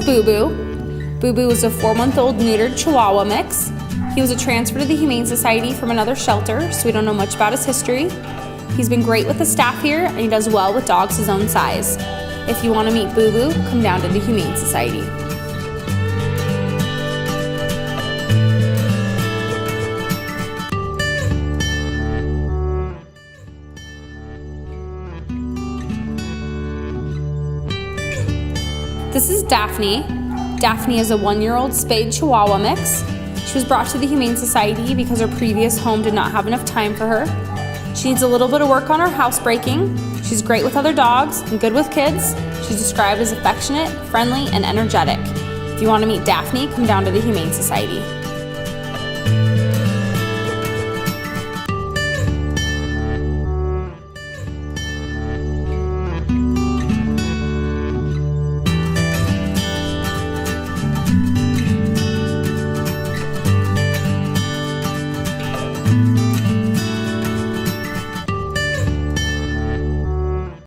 Boo Boo. Boo Boo is a 4-month-old neutered Chihuahua mix. He was a transfer to the Humane Society from another shelter, so we don't know much about his history. He's been great with the staff here, and he does well with dogs his own size. If you want to meet Boo Boo, come down to the Humane Society. This is Daphne. Daphne is a 1-year-old spayed Chihuahua mix. She was brought to the Humane Society because her previous home did not have enough time for her. She needs a little bit of work on her housebreaking. She's great with other dogs and good with kids. She's described as affectionate, friendly, and energetic. If you want to meet Daphne, come down to the Humane Society.